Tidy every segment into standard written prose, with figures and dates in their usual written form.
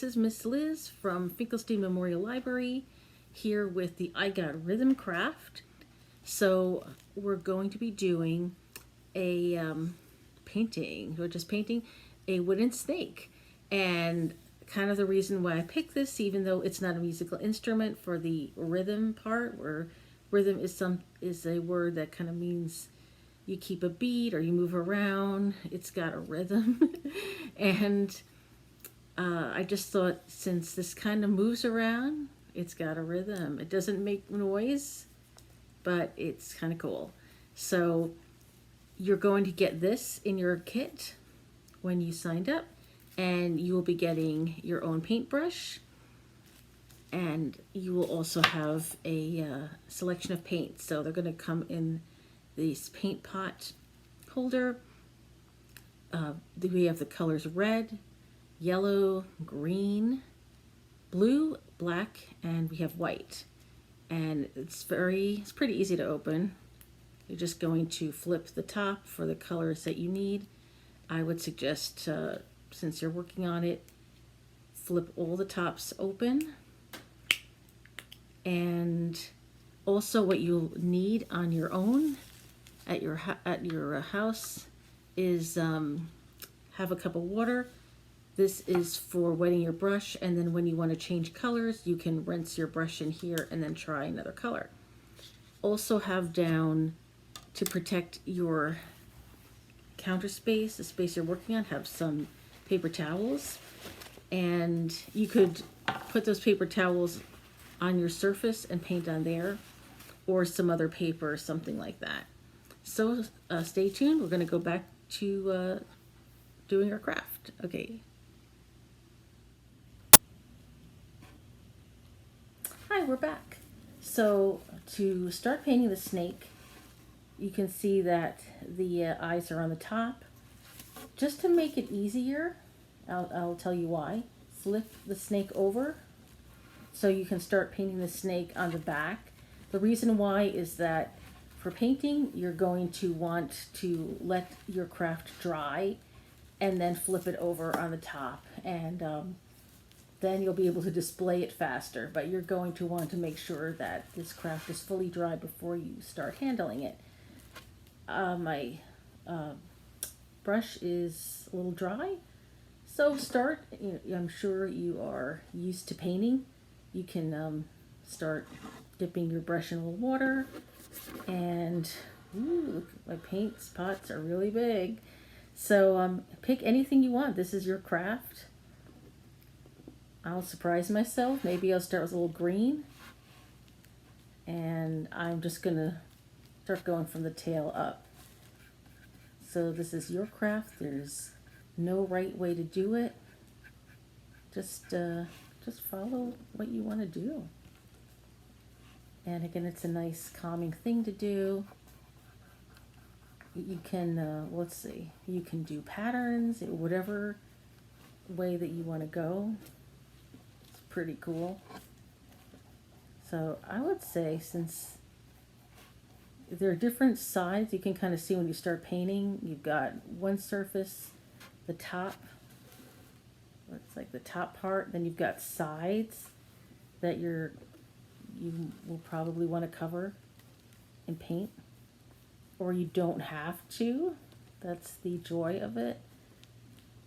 this is Miss Liz from Finkelstein Memorial Library here with the I Got Rhythm craft. So we're going to be doing a painting. We're just painting a wooden snake. And kind of the reason why I picked this, even though it's not a musical instrument, for the rhythm part, where rhythm is a word that kind of means you keep a beat or you move around. It's got a rhythm. And I just thought, since this kind of moves around, it's got a rhythm. It doesn't make noise, but it's kind of cool. So you're going to get this in your kit when you signed up, and you will be getting your own paintbrush, and you will also have a selection of paints. So they're going to come in this paint pot holder. We have the colors red, yellow, green, blue, black, and we have white. And it's pretty easy to open. You're just going to flip the top for the colors that you need. I would suggest, since you're working on it, flip all the tops open. And also what you'll need on your own at your house is have a cup of water. This is for wetting your brush, and then when you want to change colors, you can rinse your brush in here and then try another color. Also have down, to protect your counter space, the space you're working on, have some paper towels. And you could put those paper towels on your surface and paint on there, or some other paper or something like that. So stay tuned. We're going to go back to doing our craft. Okay. Hi, we're back. So to start painting the snake, you can see that the eyes are on the top. Just to make it easier, I'll tell you why. Flip the snake over so you can start painting the snake on the back. The reason why is that for painting, you're going to want to let your craft dry and then flip it over on the top, and then you'll be able to display it faster. But you're going to want to make sure that this craft is fully dry before you start handling it. My brush is a little dry, so start. I'm sure you are used to painting. You can start dipping your brush in a little water, and ooh, my paint spots are really big. So pick anything you want. This is your craft. I'll surprise myself. Maybe I'll start with a little green, and I'm just gonna start going from the tail up. So this is your craft. There's no right way to do it. Just follow what you want to do. And again, it's a nice calming thing to do. You can, let's see, you can do patterns, whatever way that you want to go. It's pretty cool. So I would say, since there are different sides, you can kind of see when you start painting, you've got one surface, the top, it's like the top part, then you've got sides that you will probably want to cover and paint, or you don't have to. That's the joy of it.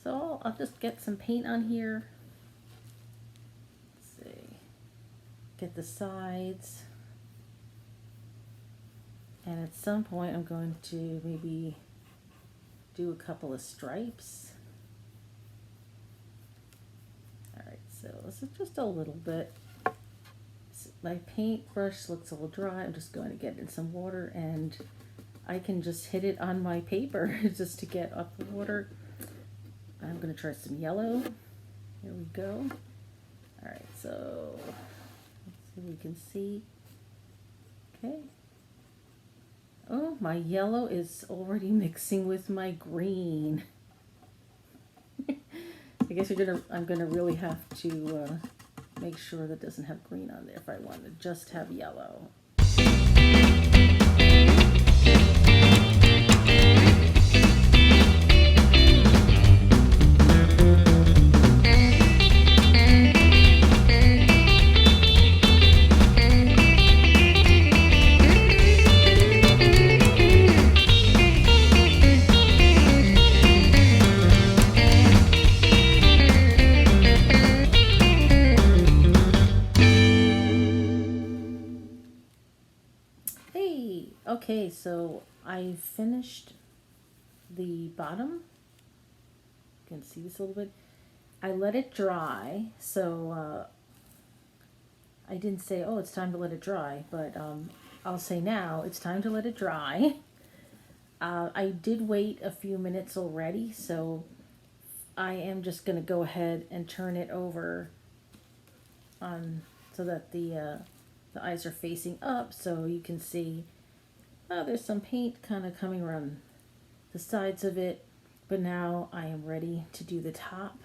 So I'll just get some paint on here. Let's see. Get the sides. And at some point I'm going to maybe do a couple of stripes. Alright, so this is just a little bit. My paintbrush looks a little dry. I'm just going to get in some water, and I can just hit it on my paper just to get up the water. I'm going to try some yellow. Here we go. Alright, so let's see if we can see. Okay. Oh, my yellow is already mixing with my green. I guess I'm gonna really have to make sure that doesn't have green on there if I want to just have yellow. Okay, so I finished the bottom. You can see this a little bit. I let it dry, so I didn't say, oh, it's time to let it dry, but I'll say now, it's time to let it dry. I did wait a few minutes already, so I am just going to go ahead and turn it over so that the eyes are facing up, so you can see there's some paint kind of coming around the sides of it, but now I am ready to do the top.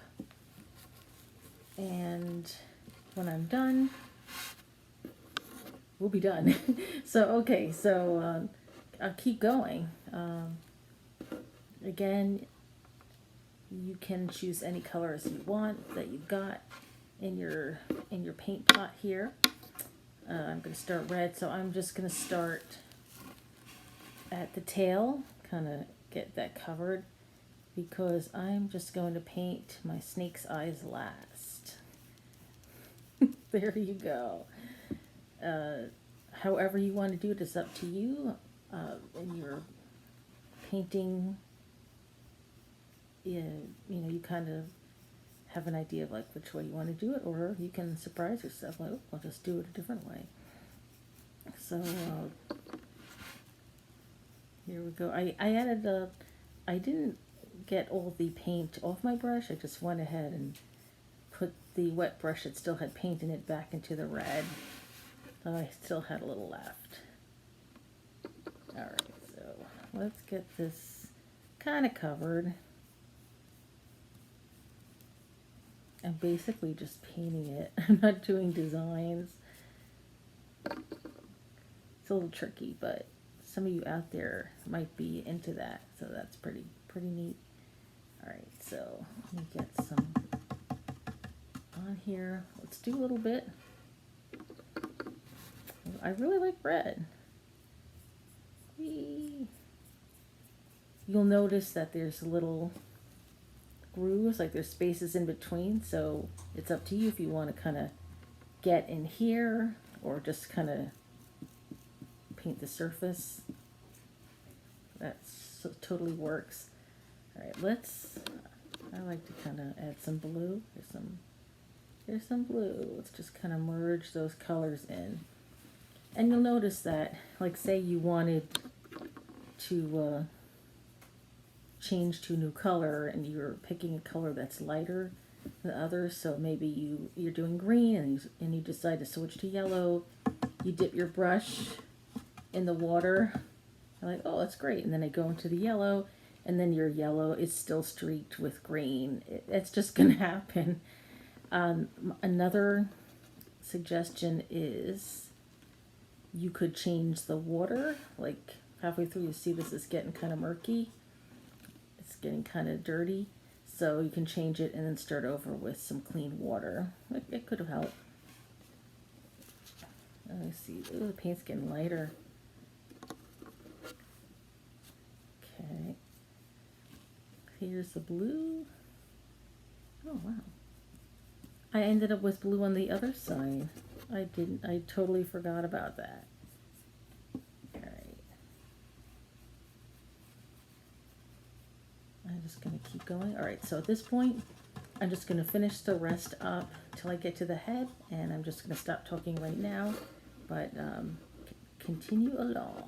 And when I'm done, we'll be done. So I'll keep going. Again, you can choose any colors you want that you've got in your paint pot here. I'm going to start red, so I'm just going to start at the tail, kind of get that covered, because I'm just going to paint my snake's eyes last. There you go. However you want to do it is up to you. When you're painting, you kind of have an idea of like which way you want to do it, or you can surprise yourself like, oh, I'll just do it a different way. So here we go. I added I didn't get all the paint off my brush. I just went ahead and put the wet brush that still had paint in it back into the red. So I still had a little left. Alright, so let's get this kind of covered. I'm basically just painting it. I'm not doing designs. It's a little tricky, but some of you out there might be into that, so that's pretty neat. Alright, so let me get some on here. Let's do a little bit. I really like red. Whee. You'll notice that there's little grooves, like there's spaces in between, so it's up to you if you want to kind of get in here or just kind of paint the surface. That totally works. Alright, I like to kind of add some blue. There's some blue. Let's just kind of merge those colors in. And you'll notice that, like say you wanted to change to a new color and you're picking a color that's lighter than others, so maybe you're doing green and you decide to switch to yellow. You dip your brush in the water. You're like, oh, that's great. And then I go into the yellow, and then your yellow is still streaked with green. It's just going to happen. Another suggestion is you could change the water. Like halfway through you see this is getting kind of murky. It's getting kind of dirty. So you can change it and then start over with some clean water. It could have helped. Let me see. Ooh, the paint's getting lighter. Okay. Here's the blue. Oh, wow. I ended up with blue on the other side. I totally forgot about that. Alright. I'm just going to keep going. Alright, so at this point, I'm just going to finish the rest up till I get to the head, and I'm just going to stop talking right now, but continue along.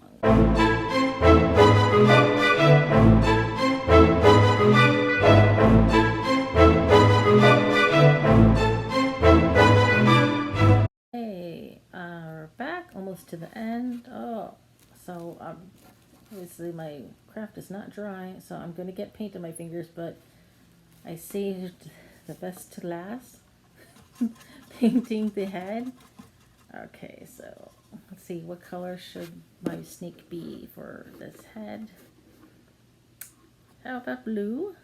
Hey, we're back almost to the end. Oh, so obviously my craft is not dry, so I'm going to get paint on my fingers, but I saved the best to last. Painting the head. Okay, so let's see, what color should my snake be for this head? How about blue?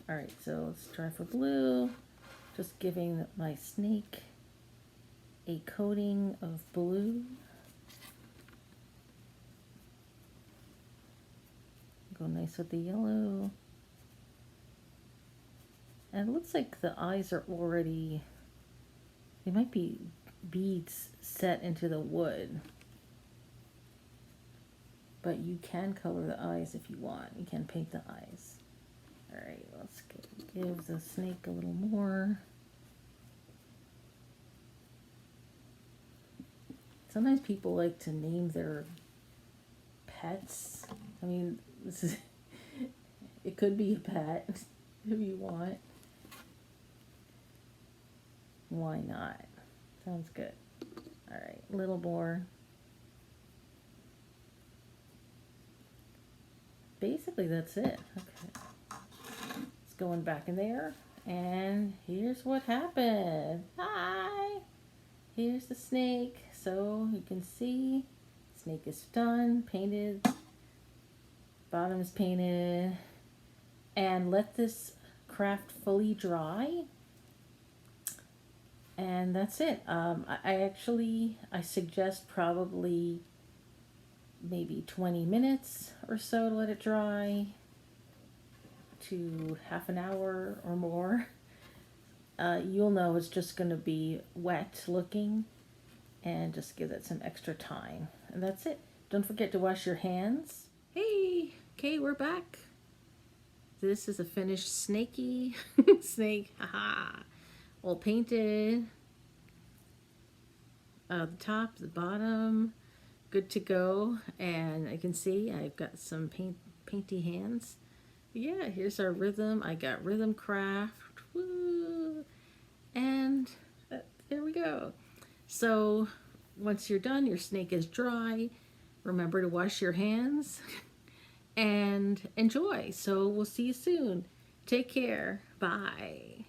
Alright, so let's try for blue. Just giving my snake a coating of blue. Go nice with the yellow. And it looks like the eyes are already, they might be beads set into the wood. but you can color the eyes if you want. You can paint the eyes. All right, let's give the snake a little more. Sometimes people like to name their pets. I mean, this is it could be a pet if you want. Why not? Sounds good. All right, a little more. Basically, that's it. Okay. It's going back in there. And here's what happened. Hi! Here's the snake. So you can see, snake is done, painted. Bottom is painted. And let this craft fully dry. And that's it. I suggest probably maybe 20 minutes or so to let it dry, to half an hour or more. You'll know it's just going to be wet looking, and just give it some extra time. And that's it. Don't forget to wash your hands. Hey, okay, we're back. This is a finished snaky snake. Haha. All painted. The top, the bottom, good to go. And I can see I've got some painty hands. Yeah, here's our rhythm. I got rhythm craft. Woo! And there we go. So once you're done, your snake is dry. Remember to wash your hands and enjoy. So we'll see you soon. Take care. Bye.